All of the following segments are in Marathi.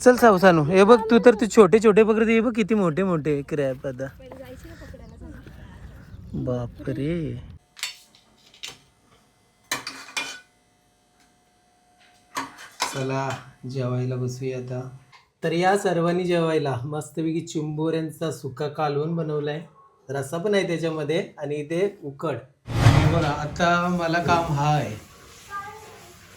चल सानू, हे बघ तू तर ते छोटे छोटे पकडत, हे बघ किती मोठे मोठे क्रॅब आता. बापरे. चला जेवायला बसूया आता. तर या सर्वांनी जेवायला मस्तपैकी चिंबोऱ्यांचा सुका कालवण बनवलाय, रस्सा पण आहे त्याच्यामध्ये आणि इथे उकड. बघा आता मला काम हा आहे,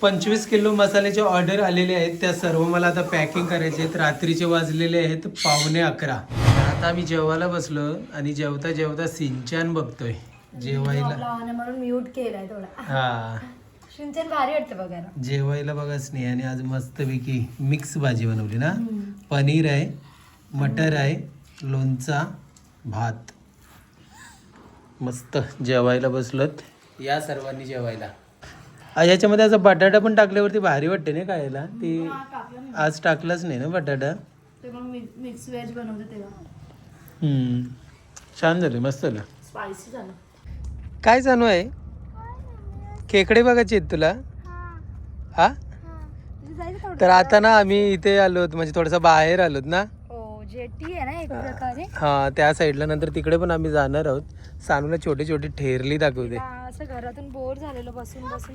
25 किलो मसाल्याचे ऑर्डर आलेले आहेत, त्या सर्व मला आता पॅकिंग करायचे आहेत. रात्रीचे वाजलेले आहेत 11:15. आता आम्ही जेवायला बसलो आणि जेवता जेवता सिंचन बघतोय जेवायला म्हणून म्यूट केलाय थोडा. हा सिंचन भारी वाटतं बघायला. जेवायला बघा स्नेहाने आज मस्तपैकी मिक्स भाजी बनवली ना, पनीर आहे, मटर आहे, लोणचा, भात. मस्त जेवायला बसलोत. या सर्वांनी जेवायला. याच्यामध्ये असं बटाटा पण टाकल्यावरती भारी वाटते ना खायला. ती आज टाकलाच नाही ना बटाटा, मिक्स व्हेज बनवते तेव्हा. छान झालं, मस्त झालं, स्पायसी झालं. काय चालू आहे? खेकडे बघायचे आहेत तुला? हा. तर आता ना आम्ही इथे आलोत, म्हणजे थोडंसं बाहेर आलोत ना. जेटी आहे ना एक प्रकारे. हा त्या साईडला. नंतर तिकडे पण आम्ही जाणार आहोत. सानूला छोटे छोटे ठेरली दाखवते. असं घरातून बोर झालेलो बसून बसून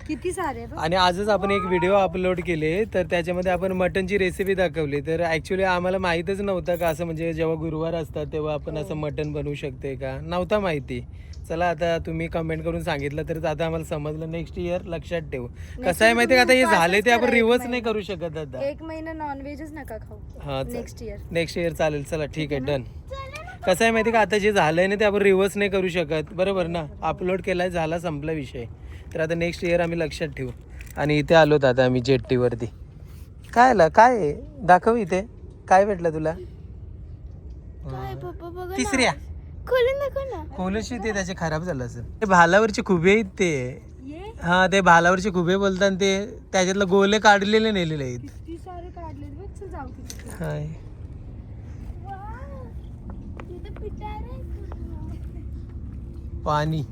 किती सारे. आणि आजच आपण एक व्हिडिओ अपलोड केले, तर त्याच्यामध्ये आपण मटनची रेसिपी दाखवली. तर ऍक्च्युली आम्हाला माहीतच नव्हतं का असं, म्हणजे जेव्हा गुरुवार असतात तेव्हा आपण असं मटन बनवू शकते का, नव्हता माहिती. चला आता तुम्ही कमेंट करून सांगितलं तर आता आम्हाला समजलं. नेक्स्ट इयर लक्षात ठेवू. कसं आहे माहिती का, आता हे झाले ते आपण रिव्हर्स नाही करू शकत आता. एक महिना नॉनव्हेजच नका खाऊ. हा नेक्स्ट इयर चालेल. चला ठीक आहे, डन. कसं आहे माहिती का, आता जे झालंय ना ते आपण रिव्हर्स नाही करू शकत, बरोबर ना. अपलोड केलाय, झाला, संपला विषय. तर आता नेक्स्ट इयर आम्ही लक्षात ठेवू. आणि इथे आलोत आता आम्ही जेट्टीवरती. काय आहे दाखव, इथे काय भेटलं तुला? तिसऱ्या कोलशी ते त्याचे खराब झालं असेल. ते भालावरचे खुबे आहेत ते. हा ते भालावरचे खुबे बोलतात ते, त्याच्यातलं गोले काढलेले नेलेले आहेत. हाय पाणी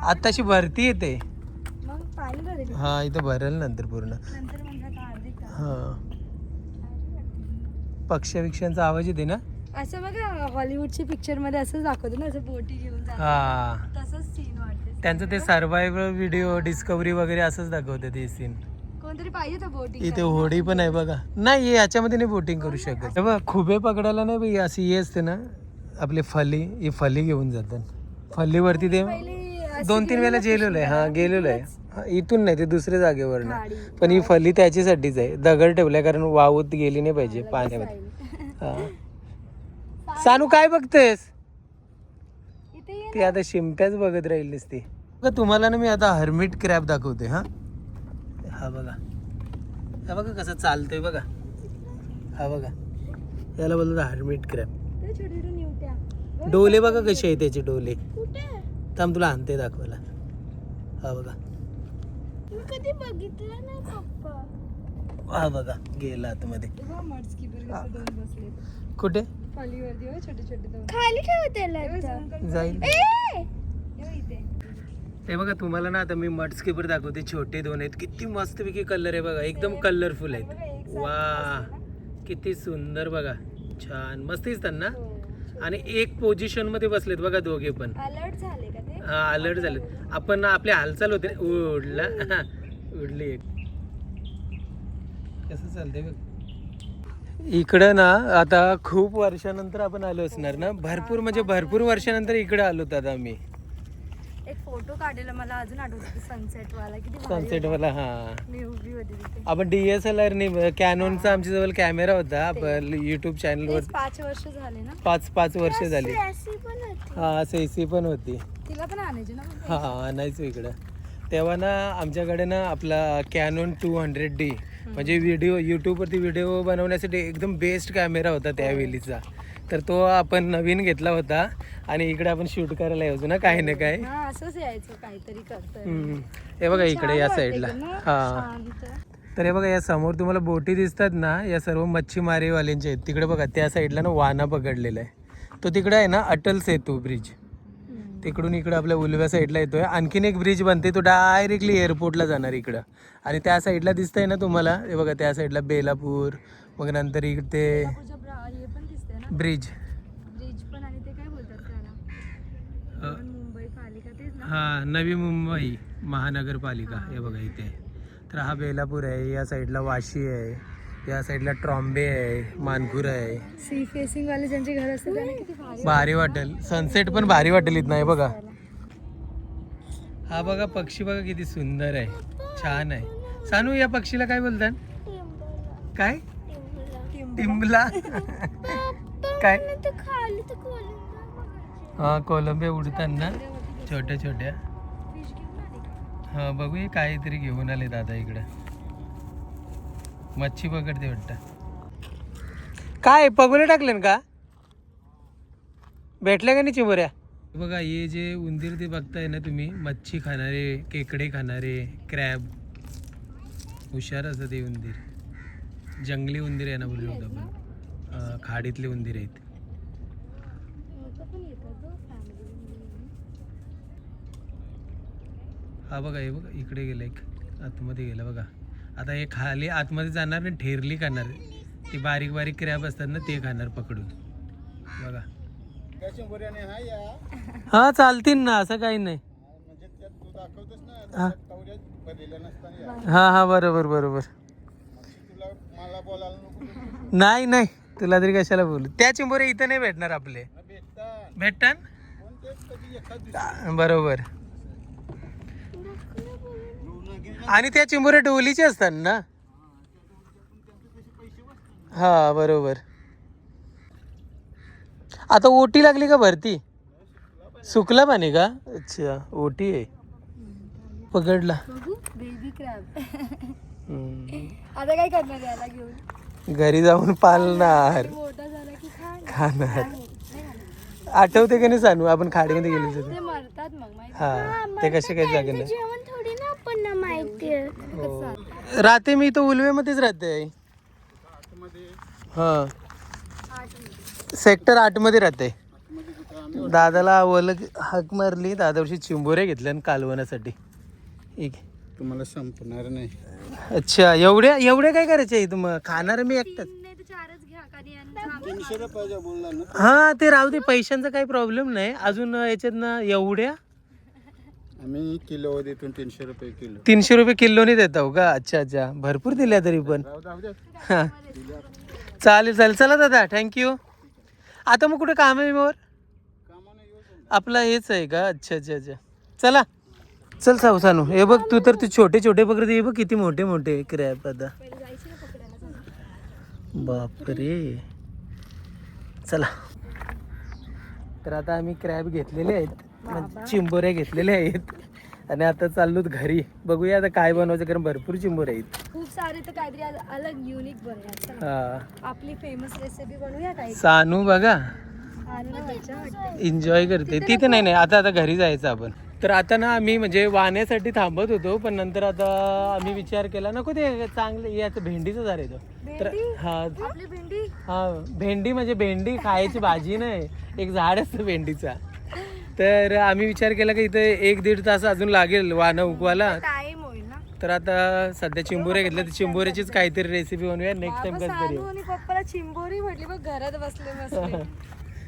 आताशी भरती येते. हा इथे भरेल नंतर पूर्ण. हा पक्ष्यांचा आवाज येते ना. असं बघा हॉलिवूडच्या पिक्चर मध्ये असं दाखवतो ना, असं बोटी घेऊन हा तसंच सीन वाटते त्यांचं. ते सर्वायवल व्हिडिओ डिस्कवरी वगैरे असंच दाखवते ते सीन. कोणतरी पाहिजे तर बोटिंग. इथे होडी पण आहे बघा. नाही याच्यामध्ये नाही बोटिंग करू शकत. बघा खुबे पकडायला नाही बाई, अशी ही असते ना आपली फली, ही फली घेऊन जातात. फलीवरती ते 2-3 वेळेला गेलेलो आहे. हा गेलेलो आहे. इथून नाही, ते दुसऱ्या जागेवर ना. पण ही फली त्याच्यासाठीच आहे, दगड ठेवलाय कारण वावत गेली नाही पाहिजे पाण्यामध्ये. हा सानू काय बघतेस? ती आता शिंप्याच बघत राहिलीस ती. तुम्हाला ना मी आता हर्मिट क्रॅब दाखवते. हा बघा, हा बघा कसं चालतंय बघा. हा बघा, याला बोलतो हर्मिट क्रॅब. डोले बघा कसे आहे त्याचे डोले. थांब तुला आणते दाखवायला. हा बघा, कधी बघितलं नाही पप्पा. हा बघा गेला आतमध्ये. कुठे खाली ठेवते जाईल. हे बघा तुम्हाला ना आता मी मड स्किपर दाखवते. छोटे 2 आहेत, किती मस्तपैकी कलर आहे बघा, एकदम कलरफुल आहेत. वा किती सुंदर बघा, छान मस्त दिसतात ना. आणि एक पोझिशन मध्ये बसलेत बघा दोघे पण. अलर्ट झाले का ते? हा अलर्ट झाले. आपण आपली हालचाल होते, उडली एक. कसं चालतंय बघ. इकडं ना आता खूप वर्षानंतर आपण आलो असणार ना, भरपूर म्हणजे भरपूर वर्षानंतर इकडे आलो आता आम्ही. एक फोटो काढलेला मला अजून आठवतो, सनसेट वाला. किती सनसेट वाला. हा मी उभी होती तिथे. आपण DSLR ने, कॅनॉनचा आमच्या जवळ कॅमेरा होता. आपण युट्यूब चॅनलवर 5 वर्ष झाले ना. 5 वर्ष झाली. हा AC पण होती. तिला पण आणायची ना. हा आणायचो इकडं. तेव्हा ना आमच्याकडे ना आपला कॅनॉन 200D, म्हणजे व्हिडिओ यूट्यूबवरती व्हिडिओ बनवण्यासाठी एकदम बेस्ट कॅमेरा होता त्यावेळीचा. तर तो आपण नवीन घेतला होता आणि इकडे आपण शूट करायला यायचो ना काही ना काही. असंच यायचं काहीतरी करतोय. हे बघा इकडे या साईडला. हा तर हे बघा या समोर तुम्हाला बोटी दिसतात ना, या सर्व मच्छीमारीवाल्यांच्या आहेत. तिकडे बघा त्या साईडला ना वाना पकडलेला आहे. तो तिकडे आहे ना अटल सेतू ब्रिज. तिकडून इकडं आपल्या उलव्या साईडला येतोय. आणखीन एक ब्रिज बनते, तो डायरेक्टली एअरपोर्टला जाणार इकडं. आणि त्या साईडला दिसतंय ना तुम्हाला, हे बघा त्या साईडला बेलापूर, मग नंतर इकडे हे पण दिसतंय ना ब्रिज. ब्रिज पण, आणि ते काय बोलतात त्याला, मुंबई पालिका तेच ना. हा, नवी मुंबई महानगरपालिका. हे बघा इथे. तर हा बेलापूर आहे, या साईडला वाशी आहे, या साईडला ट्रॉम्बे आहे, मानपूर आहे. सी फेसिंग वाले ज्यांचे घर असतात त्यांना किती भारी वाटेल. सनसेट पण भारी वाटेल इथं. हे बघा, हा बघा पक्षी बघा किती सुंदर आहे, छान आहे. सानू, या पक्षीला काय बोलतात? काय? टिंबला. काय? हा, कोलंबे उडतात ना छोट्या छोट्या. हा, बघूया काहीतरी घेऊन आले दादा इकडं. मच्छी पकडते वाटतं. काय पगोले टाकले का? भेटल्या का नाही चिंबोऱ्या? बघा हे जे उंदीर ते बघताय ना तुम्ही, मच्छी खाणारे, केकडे खाणारे, क्रॅब. हुशार असतात ते उंदीर. जंगली उंदीर आहे ना बोलू शकतो आपण, खाडीतले उंदीर आहेत. हा बघा, हे बघा इकडे गेला एक, आतमध्ये गेला बघा. आता हे खाली आतमध्ये जाणार आणि ठेरली खाणार. ती बारीक बारीक क्रॅब असतात ना, ते खाणार पकडून. बघा, हा चालतील ना, असं काही नाही. हा हा, बरोबर बरोबर. नाही नाही, तुला तरी कशाला बोलू. त्या चिंबोरे इथं नाही भेटणार आपले. भेटतात बरोबर. आणि त्या चिंबोऱ्या डोलीचे असतात ना. हा बरोबर. आता ओटी लागली का भरती? सुकला पाणी का? अच्छा, ओटी आहे. पकडला. Baby crab. आता काय करणार याला घेऊन? घरी जाऊन पालणार, मोठा झाला की खाणार. आठवते का नाही सांगू, आपण खाडीमध्ये गेलो होतो. ते मरतात मग माहिती. हा, ते कसे काही जागे नाही. जेवण थोडी ना आपण माहिती. राहते मी तो उलवेमध्येच राहते. हा, सेक्टर 8 मध्ये राहते. दादाला ओळख हाक मारली, दादावर्षी चिंबोऱ्या घेतल्या कालवण्यासाठी. ठीक आहे, तुम्हाला संपणार नाही. अच्छा, एवढ्या एवढ्या काय करायचे तुम्हाला? खाणार मी एकटाच. 300 रुपयाच्या बोलला ना. हा, ते राहू दे, पैशांचा काही प्रॉब्लेम नाही. अजून याच्यात ना एवढ्या आम्ही किलो देतो 300 रुपये किलो. 300 रुपये किलोने देतो का? अच्छा अच्छा, भरपूर दिल्या तरी पण. हा, चालेल चालेल. चला दादा, थँक्यू. आता मग कुठे काम आहे मोर? आपला हेच आहे का? अच्छा अच्छा अच्छा, चला चल सानू. हे बघ, तू तर ते छोटे छोटे पकडते, हे बघ किती मोठे मोठे क्रॅब. आता बापरे. चला, तर आता आम्ही क्रॅब घेतलेले आहेत, म्हणजे चिंबोऱ्या घेतलेल्या आहेत, आणि आता चाललोत घरी. बघूया आता काय बनवायचं, कारण भरपूर चिंबोऱ्या आहेत. खूप सारे, तर काहीतरी अलग युनिक बनवूया. हा, आपली फेमस रेसिपी बनवूया काही. सानू बघा एन्जॉय करते. तिथे नाही नाही, आता आता घरी जायचं आपण. तर आता ना आम्ही म्हणजे वाहण्यासाठी थांबत होतो, पण नंतर आता आम्ही विचार केला नको ते चांगलं याचं भेंडीचं झाड येतो. तर हा, आपली भेंडी. हा, भेंडी म्हणजे भेंडी खायची भाजी नाही, एक झाड असतं भेंडीचा. तर आम्ही विचार केला की इथे 1-1.5 तास अजून लागेल वाहनं उकवायला. टाइम होईल ना. तर आता सध्या चिंबोऱ्या घेतल्या, तर चिंबोऱ्याचीच काहीतरी रेसिपी बनवूया नेक्स्ट टाइम. कसं तरी आणि पप्पाला चिंबोरी म्हटली, बघ घरात बसले बसले.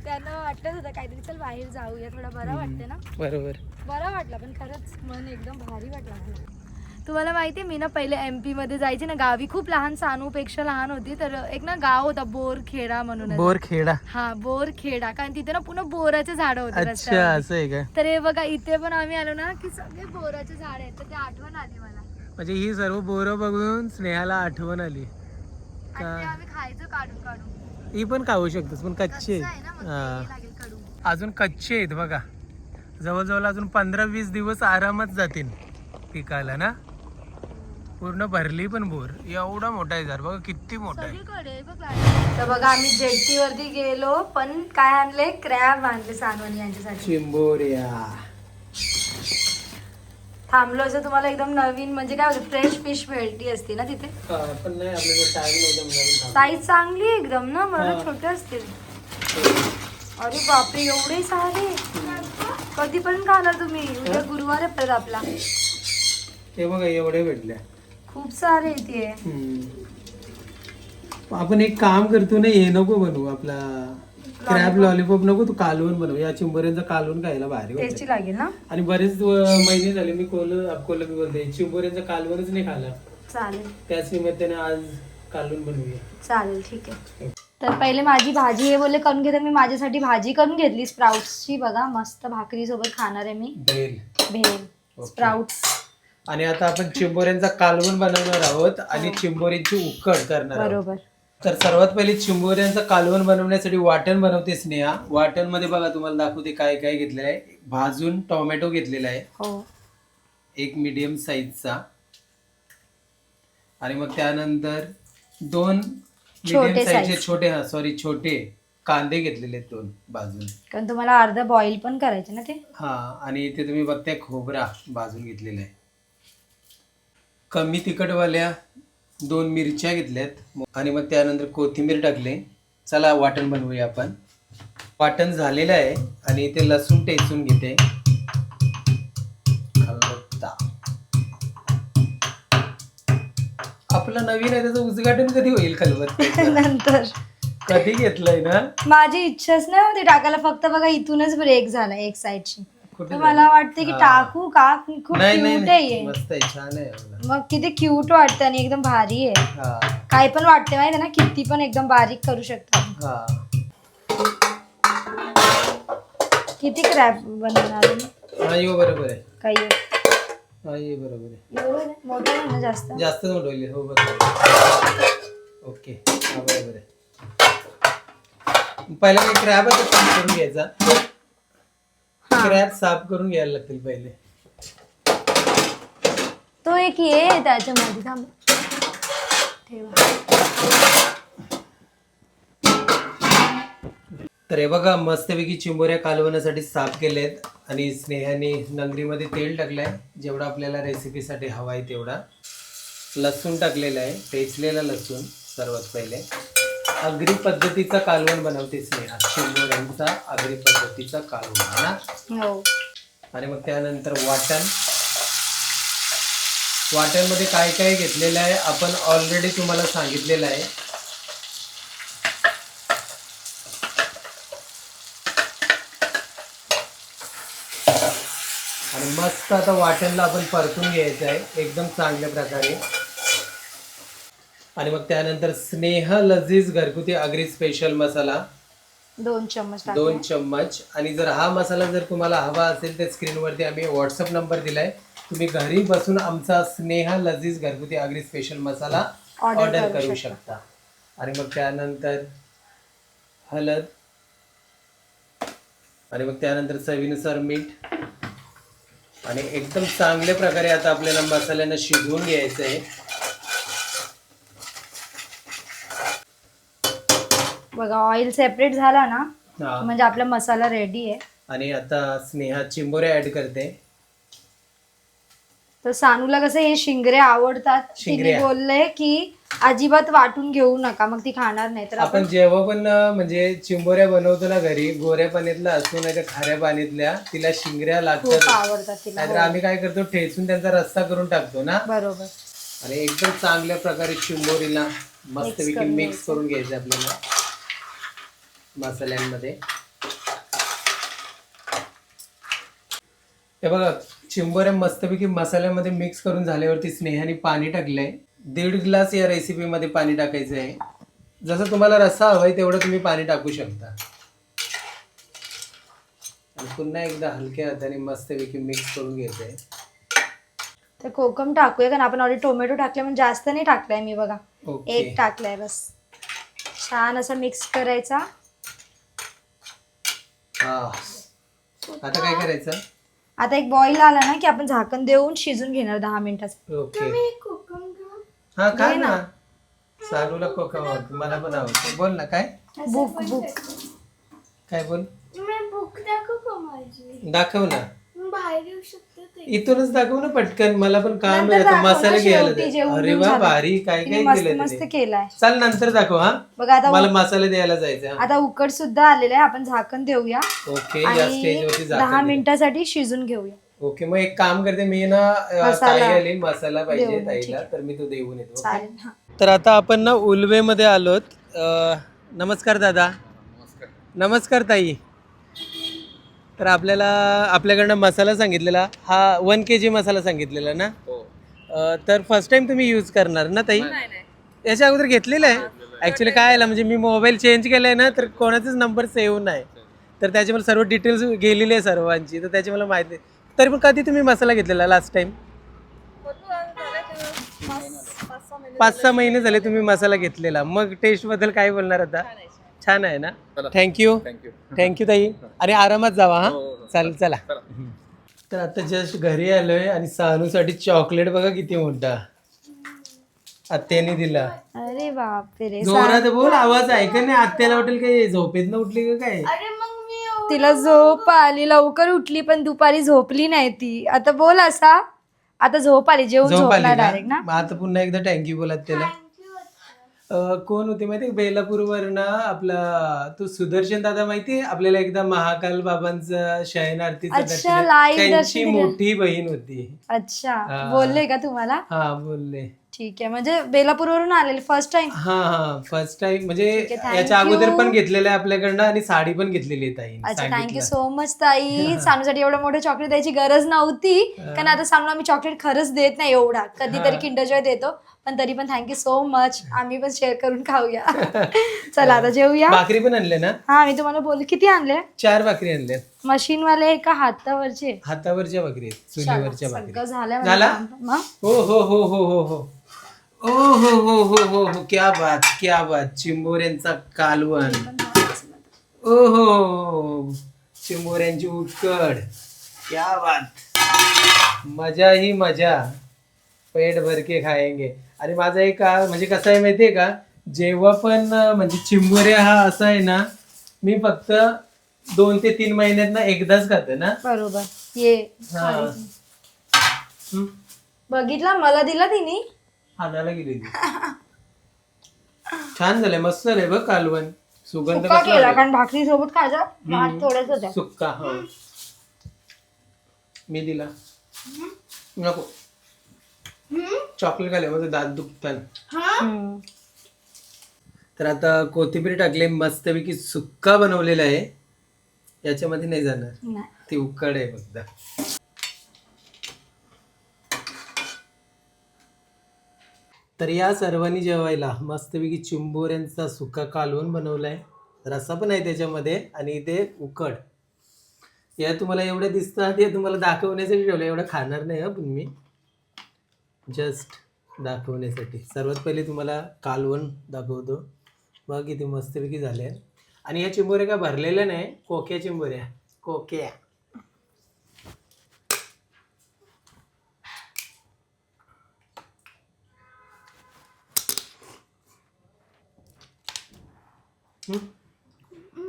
त्यांना वाटत होतं काहीतरी, चल बाहेर जाऊया, थोडा बरं वाटते ना. बरोबर, बरं वाटलं, पण खरंच मन एकदम भारी वाटलं. तुम्हाला माहिती आहे, मी ना पहिले MP मध्ये जायचे ना, गावी खूप लहान, सानूपेक्षा लहान होती. तर एक ना गाव होता बोरखेडा म्हणून. बोरखेडा. हा, बोरखेडा, कारण तिथे ना पुन्हा बोराचे झाड होते. अच्छा, असं आहे का? तर हे बघा, इथे पण आम्ही आलो ना की सगळे बोराचे झाड आहेत. तर ते आठवण आली मला. म्हणजे ही सर्व बोरं बघून स्नेहाला आठवण आली. आणि ते आम्ही खायचं काढून काढून. ही पण खाऊ शकतोस, पण कच्चे आहे ना, मग आहेत. ते लागेल कडू. अजून कच्चे आहेत बघा. जवळजवळ अजून 15-20 दिवस आरामात जातील पिकाला ना. पूर्ण भरली पण बोर. एवढा मोठा आहे झाड बघा, किती मोठा आहे. सगळीकडे बघ. तर बघा, आम्ही जेट्टीवरती गेलो, पण काय आणले? क्रॅब आणले सानवणी यांच्यासाठी. चिंबोऱ्या. थांबलो असं तुम्हाला एकदम नवीन, म्हणजे काय होतं, फ्रेश फिश भेटली असती ना तिथे. पण नाही, आपल्याकडे टाइम नव्हता. साईज चांगली आहे एकदम ना, मला छोटे असतील. अरे बापरे, एवढे सारे. कधीपर्यंत खाणार तुम्ही? उद्या गुरुवार आहे परत आपला. हे बघा एवढे भेटल्या. खूप सारे इथे. आपण एक काम करतो ना, हे नको बनवू आपला क्रॅब लॉलीपॉप नको, तू कालवण बनव. या चिंबोऱ्यांचं कालवण खायला भारी वाटतं. टेस्टी लागेल ना. आणि बरेच महिने झाले मी अकोला मी बोलते चिंबोऱ्यांचं कालवणच नाही खाल्ला. चालेल, त्याच निमित्ताने आज कालवण बनवूया. चालेल, ठीक आहे. तर पहिले माझी भाजी हे बोलले करून घेते. मी माझ्यासाठी भाजी करून घेतली स्प्राउट्सची. बघा मस्त भाकरी सोबत खाणार आहे मी. भेल स्प्राउट्स. आणि आता आपण चिंबोऱ्यांचा कालवण बनवणार आहोत आणि चिंबोऱ्यांची उकड करणार आहोत. बरोबर. तर सर्वात पहिले चिंबोऱ्यांचं कालवण बनवण्यासाठी वाटण बनवते स्नेहा. वाटण मध्ये बघा तुम्हाला दाखवते काय काय घेतलेलं आहे. भाजून टोमॅटो घेतलेला आहे, हो, एक मीडियम साईजचा. आणि मग त्यानंतर 2 मीडियम साईजचे छोटे कांदे घेतलेले आहेत, 2 भाजून. कारण तुम्हाला अर्धा बॉईल पण करायचे ना ते. हा, आणि इथे तुम्ही बघताय खोबरा भाजून घेतलेला आहे. कमी तिखटवाल्या 2 मिरच्या घेतल्यात आणि मग त्यानंतर कोथिंबीर टाकले. चला वाटण बनवूया आपण. वाटण झालेलं आहे आणि इथे लसूण टेचून घेते. खलबत्ता आपलं नवीन आहे, त्याचं उद्घाटन कधी होईल? खलबत्ता नंतर कधी घेतलंय ना. माझी इच्छाच नाही होती टाकायला, फक्त बघा इथूनच ब्रेक झाला एक साईडची. कुठे तर मला वाटते की टाकू का. खूप नाही क्यूट आहे हे. मस्त आहे, छान आहे. मग किती क्यूट वाटतं आणि एकदम भारी आहे. हा काय पण वाटते माहिती ना, किती पण एकदम बारीक करू शकता. हा. किती क्रॅप बनवणार आहे? हा यो बरोबर आहे. काही हा ये बरोबर आहे. एवढं नाही, मोठं नाही ना जास्त. जास्त मोठं. हो बरोबर. ओके, हा बरोबर आहे. पहिला मी क्रॅब साफ करून घ्यायचा. क्रॅब साफ करून घ्यायला लागतील पहिले. तो एक ये त्याच्यामध्ये थांब ठेवा. तर हे बघा मस्तपैकी चिंबोऱ्या कालवण्यासाठी साफ केलेत आणि स्नेहाने नंगरीमध्ये तेल टाकलंय, जेवढा आपल्याला रेसिपीसाठी हवा आहे तेवढा. लसूण टाकलेला आहे, टेचलेला लसूण. सर्वात पहिले आगरी पद्धतीचा कालवण बनवते स्नेहा. चिंबोऱ्यांचा आगरी पद्धतीचा कालवण ना. हो. आणि मग त्यानंतर वाटणमध्ये काय काय घेतलेलं आहे आपण ऑलरेडी तुम्हाला सांगितलेलं आहे. आणि मस्त आता वाटणला आपण परतून घ्यायचं आहे एकदम चांगल्या प्रकारे. आणि मग त्यानंतर स्नेह लजीज घरगुती आगरी स्पेशल मसाला 2 चम्मच 2 चम्मच. आणि जर हा मसाला जर तुम्हाला हवा असेल तर स्क्रीनवरती आम्ही व्हॉट्सअप नंबर दिलाय, तुम्ही घरी बसून आमचा स्नेह लजीज घरगुती आगरी स्पेशल मसाला ऑर्डर करू शकता. आणि मग त्यानंतर हळद आणि मग त्यानंतर चवीनुसार मीठ. आणि एकदम चांगल्या प्रकारे आता आपल्याला मसाल्यानं शिजवून घ्यायचं आहे. बघा ऑइल सेपरेट झाला ना हा. म्हणजे आपला मसाला रेडी आहे. आणि आता स्नेहा चिंबोऱ्या ऍड करते. तर सानूला कसं हे शिंगरे आवडतात. तिने शिंगऱ्या. बोलले की अजिबात वाटून घेऊ नका, मग ती खाणार नाही. तर आपण जेव्हा पण म्हणजे चिंबोऱ्या बनवतो ना घरी, गोऱ्या पाण्यातल्या असतो नाही तर खाऱ्या पाण्यातल्या, तिला शिंगऱ्या खूप लागतात. आवडतात तिला. नाहीतर आम्ही काय करतो, ठेचून त्यांचा रस्सा करून टाकतो ना. बरोबर. आणि एकदम चांगल्या प्रकारे चिंबोरीला मस्तपैकी करून मिक्स करून घ्यायचं आपल्याला मसाल्यांमध्ये. हे बघा चिंबोऱ्या मस्तपैकी मसाल्यामध्ये मिक्स करून झाल्यावरती स्नेहाने पाणी टाकलंय. 1.5 ग्लास या रेसिपीमध्ये पाणी टाकायचं आहे. जसं तुम्हाला रस्सा हवाय तेवढं तुम्ही पाणी टाकू शकता. आणि पुन्हा एकदा हलक्या हाताने मस्तपैकी मिक्स करून घ्यायचंय. तर कोकम टाकूया, कारण आपण ऑलरेडी टोमॅटो टाकले म्हणजे जास्त नाही टाकलाय मी. बघा ओके. 1 टाकलाय बस. छान असं मिक्स करायचा. हा, आता काय करायचं? आता एक बॉईल आला ना की आपण झाकण देऊन शिजून घेणार 10 मिनिटाचं. ओके. हा काय ना, सानूला कोकम आवडतो, मला पण आवडतो. बोल ना काय. बुक काय बोल. बुक दाखव का माझी? दाखव ना. बाहेर येऊ शकते इथूनच दाखव ना पटकन, मला पण काम नंतर आहे आता दाखव ना, मसाला घ्यायला शेवटी दे. जेवून अरे घेऊन वा झालं. भारी, काय तिने काय मस्त केलं मस्त तिने. केलाय. चल नंतर दाखव हा, बघा आता मला मसाले द्यायला जायचं. आता उकड सुद्धा आलेलं आहे, आपण झाकण देऊया ओके, या आणि स्टेजवरती 10 झाकण दे. मिनिटासाठी शिजून घेऊया. ओके, मग एक काम करते मी ना, मसाला ताई आली, मसाला पाहिजे देऊन, ताईला, तर मी तो देऊन येतो. चालेल. हा. तर आता आपण ना उल्वेमध्ये आलोत. नमस्कार दादा. नमस्कार ताई. तर आपल्याकडनं मसाला सांगितलेला, हा 1 kg मसाला सांगितलेला ना. तर फर्स्ट टाइम तुम्ही यूज करणार ना ताई? याच्या अगोदर घेतलेलं आहे. ॲक्च्युली काय आलं म्हणजे मी मोबाईल चेंज केलाय ना, तर कोणाचाच नंबर सेव्ह नाही, तर त्याची मला सर्व डिटेल्स गेलेली आहे सर्वांची, तर त्याची मला माहिती आहे. तरी पण कधी तुम्ही मसाला घेतलेला लास्ट टाइम? 5-6 महिने झाले तुम्ही मसाला घेतलेला. मग टेस्ट बद्दल काय बोलणार आता? छान आहे ना. थँक्यू थँक्यू ताई, आणि आरामात जावा हा. चालेल, चला. तर आता जस्ट घरी आलोय आणि सानूसाठी चॉकलेट बघा किती मोठा आत्याने दिला. अरे बापरे, जोरात बोल, आवाज ऐका नाही. आत्याला वाटेल काय झोपेत न उठली का काय. तिला झोप आली, लवकर उठली पण दुपारी झोपली नाही ती. आता बोल असा, आता झोप आली, जेवून झोप आली झोपणार ना. डायरेक्ट ना. मग आता पुन्हा एकदा थँक्यू बोला त्याला. कोण होते माहितीये, बेलापूरवर ना आपला तो सुदर्शन दादा माहितीये आपल्याला, एकदा महाकाल बाबांचं शयन आरतीचं अच्छा, दर्शन, live त्यांची दर्शन दिलं. मोठी बहीण होती. अच्छा, हा. बोलले का तुम्हाला? हा बोलले. ठीक आहे, म्हणजे बेलापूरवरून आलेले फर्स्ट टाइम. हा फर्स्ट टाइम म्हणजे ठीक आहे, thank याच्या अगोदर you. पण घेतलेलं आहे आपल्याकडनं, आणि साडी पण घेतलेली आहे ताई. अच्छा, थँक्यू सो मच ताई. सानूसाठी एवढं मोठं चॉकलेट द्यायची गरज नव्हती, कारण आता सानूला आम्ही चॉकलेट खरंच देत नाही एवढा, कधीतरी किंडर जॉय देतो, पण तरी पण थँक्यू सो मच. आम्ही पण शेअर करून खाऊया. चला आता जेवूया. भाकरी पण आणले ना? हा, मी तुम्हाला बोलले किती आणले. 4 भाकरी आणल्या. मशीन वाले का हातावरचे? हातावरच्या भाकरी आहेत, चुलीवरच्या भाकरी. सगळं झालं झाला? मग? हो हो हो हो हो हो ओ हो हो हो हो हो, क्या बात क्या बात. चिंबोऱ्यांचा कालवण. ओ हो हो, चिंबोऱ्यांची उकड, क्या बात. मजा ही मजा, पेट भर के खाएंगे. आणि माझा एक म्हणजे कसं आहे माहितीये का, जेव्हा पण म्हणजे चिंबोऱ्या हा असा आहे ना, मी फक्त 2 ते 3 महिन्यात ना एकदाच खाते ना. बरोबर. ये हा. बघितला, मला दिला तिने. हाणाला गेली ती. छान झालंय, मस्त झालंय बघ कालवण. सुगंध सुक्का कसा केला, आलाय? कारण भाकरी सोबत खायचा भात थोडंच होतं. सुक्का. हा, मी दिला नको. चॉकलेट खाले माझं दात दुखतात. तर आता कोथिंबीर टाकले, मस्तपैकी सुक्का बनवलेला आहे. याच्यामध्ये नाही जाणार, नाही. ती उकड आहे फक्त. तर या सर्वांनी जेवायला मस्तपैकी चिंबोऱ्यांचा सुका कालवण बनवलाय. रस्सा पण आहे त्याच्यामध्ये, आणि इथे उकड. या तुम्हाला एवढ्या दिसतात, हे तुम्हाला दाखवण्यासाठी ठेवलं. एवढं खाणार नाही हा, पण मी जस्ट दाखवण्यासाठी. सर्वात पहिले तुम्हाला कालवण दाखवतो. बघा किती मस्तपैकी झाले. आणि या चिंबोऱ्या का भरलेल्या नाही, कोक्या चिंबोऱ्या, कोक्या.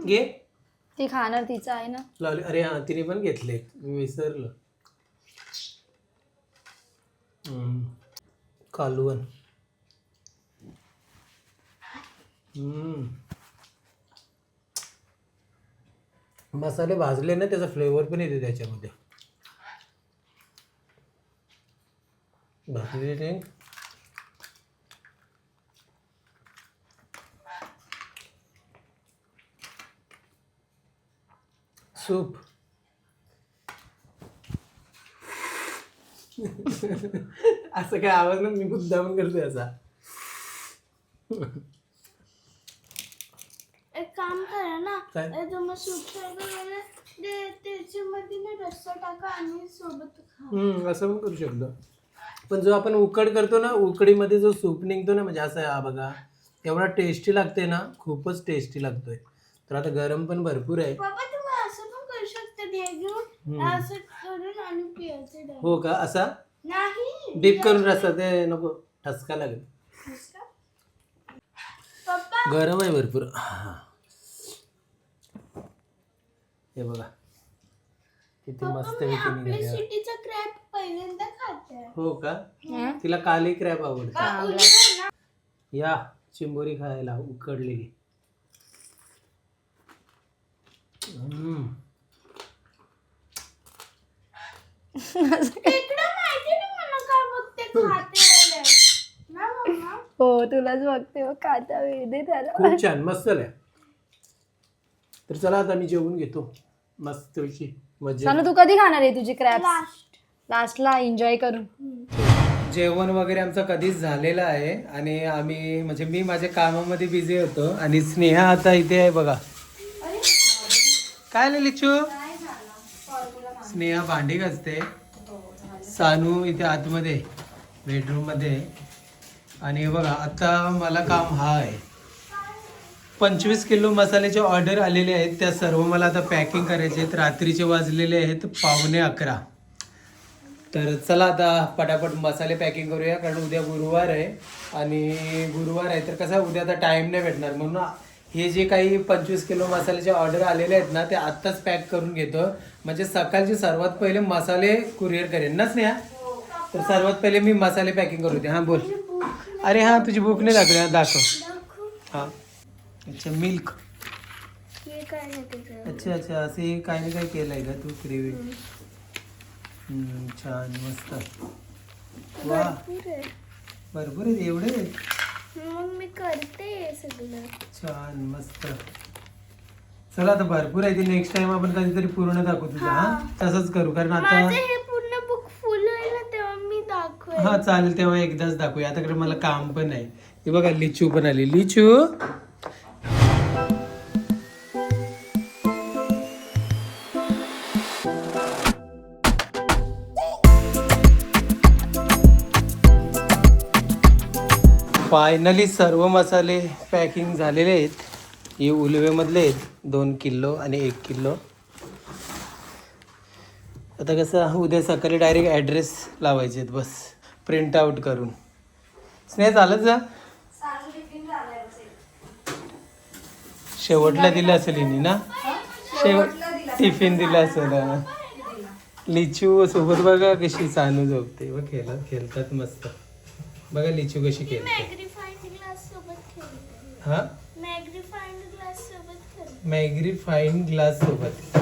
घे. ती खाणार, तिचं आहे ना. लावले. अरे हा, तिने पण घेतले, मी विसरलो. कालवण. मसाले भाजले ना, त्याचा फ्लेवर पण येते त्याच्यामध्ये. भाजलेले सूप. असं काय आवाज ना, मी मुद्दाम करतोय असा. एक काम करा ना, काय? तुम्ही सूप त्याच्यामध्ये ना रस्सा टाका आणि सोबत खा. असं पण करू शकतो. पण जो आपण उकड करतो ना, उकडीमध्ये जो सूप निघतो ना, म्हणजे असं, हा बघा एवढा टेस्टी लागते ना, खूपच टेस्टी लागतोय. तर आता गरम पण भरपूर आहे. बाबा तुम्ही असं पण करू शकता, ते घेऊन असं करून आणि पियाचं डाळ. हो का, असा नाही डीप करून रस्सा, ते नको, ठसका लागेल. पप्पा गरम आहे भरपूर. हे बघा, किती मस्त निघाली हा. सिटीचा क्रॅप पहिल्यांदा खाते. हो का तिला काली क्रॅब आवडतं. या चिंबोरी खायला उकडलेली. इकडं माहिती नाही मला काय बघते खाते वेळेला. ना मम्मा? हो तुलाच बघते हो, खाता वेदे त्याला. खूप छान मस्त आहे. तर चला आता मी जेवून घेतो मस्त मजा. सानू तू कधी खाणार आहे तुझी क्रॅप? Last. लास्टला एन्जॉय करून. जेवण वगैरे आमचं कधीच झालेलं आहे आणि आम्ही म्हणजे मी माझ्या कामामध्ये बिझी होतो आणि स्नेहा आता इथे आहे बघा. काय आलं लिचू? स्नेहा भांडी घासते. सानू इथे आतमध्ये बेडरूम मध्ये. आणि हे बघा आता मला काम हा आहे. 25 किलो मसाल्याचे ऑर्डर आलेले आहेत, त्या सर्व मला आता पॅकिंग करायचे आहेत. रात्रीचे वाजलेले आहेत 11:15. तर चला आता पटापट मसाले पॅकिंग करूया, कारण उद्या गुरुवार आहे आणि गुरुवार आहे तर कसा उद्या आता टाइम नाही भेटणार, म्हणून हे जे काही 25 किलो मसाल्याचे ऑर्डर आलेले आहेत ना ते आत्ताच पॅक करून घेतो. म्हणजे सकाळचे सर्वात पहिले मसाले कुरिअर करेन ना स्नेहा. तर सर्वात पहिले मी मसाले पॅकिंग करू दे. हां बोल. अरे हां तुझी भूक नाही लागली. दाखव. हां अच्छा मिल्क. हे काय नाही त्याचं. अच्छा अच्छा असे काही ना काही केलं आहे का तू ग्रेव्ही. छान मस्त. वा भरपूर आहेत एवढे. मग मी करते हे सगळं. छान मस्त. चला आता भरपूर आहे ते नेक्स्ट टाइम आपण कधीतरी पूर्ण दाखवू तुझं. हा तसंच करू कारण आता माझं हे पूर्ण बुक फुल होईल ना तेव्हा मी दाखवेन. हा चालेल तेव्हा एकदाच दाखवूया. आता कडे मला काम पण आहे. हे बघा लिचू पण आली. लिचू फायनली सर्व मसाले पॅकिंग झालेले आहेत. हे उलवेमधले आहेत 2 किलो आणि 1 किलो. आता कसं उद्या सकाळी डायरेक्ट ॲड्रेस लावायचे आहेत बस प्रिंट आउट करून. स्नेह चालत जा. शेवटला दिलं असेल हिने ना. टिफिन दिला असेल. लिचू सोबत बघा कशी सानू झोपते. बघ खेळतात मस्त. बघा लिचू कशी खेळते. मॅग्निफाइंग ग्लास सोबत खेळते. हा मॅग्निफाइंग ग्लास सोबत खेळते. मॅग्निफाईंग ग्लास सोबत.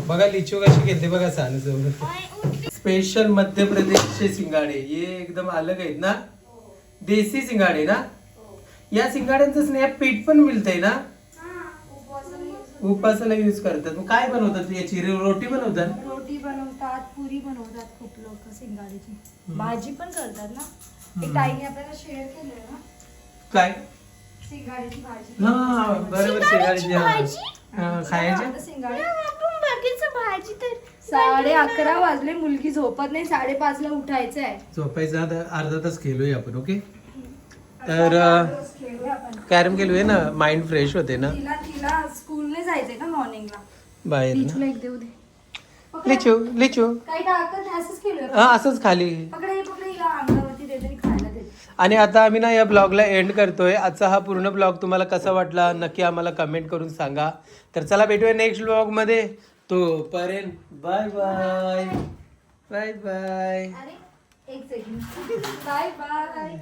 बघा लिचू कशी खेळते बघा सानू सोबत. स्पेशल मध्य प्रदेशचे सिंगाडे हे एकदम अलग आहेत ना. देसी सिंगाडे ना. या सिंगाड्यांचं स्नेहा पीठ पण मिळतंय ना. उपासाला यूज करतात. मग काय बनवतात याची रोटी बनवतात. रोटी बनवतात, पुरी बनवतात खूप लोक सिंगाडीची. भाजी पण करतात ना. एक ताईने आपल्याला शेअर केलंय ना काय सिंगाडीची भाजी. हा बरोबर सिंगाडीची खायचे. आता सिंगाडी आपण बाकीचं भाजी तर 11:30 वाजले. मुलगी झोपत नाही. 5:30 उठायचं आहे. झोपायचा आता अर्धा तास खेळूया आपण. ओके तर कॅरम खेळूया ना. माइंड फ्रेश होते ना. तिला स्कूलने जायचंय ना मॉर्निंगला. बाहेर ना. लिचूला एक देऊ दे. लिचू लिचू काही टाकत नाही, असंच खेळूया. हा असंच खाली. पकडे हिला अंगावरती देते आणि खायला देते. आणि आता आम्ही ना या ब्लॉगला एंड करतोय. आजचा हा पूर्ण ब्लॉग तुम्हाला कसा वाटला नक्की आम्हाला कमेंट करून सांगा. तर चला भेटूया नेक्स्ट ब्लॉगमध्ये. तोपर्यंत बाय बाय बाय बाय. अरे एक सेकंड. Bye bye.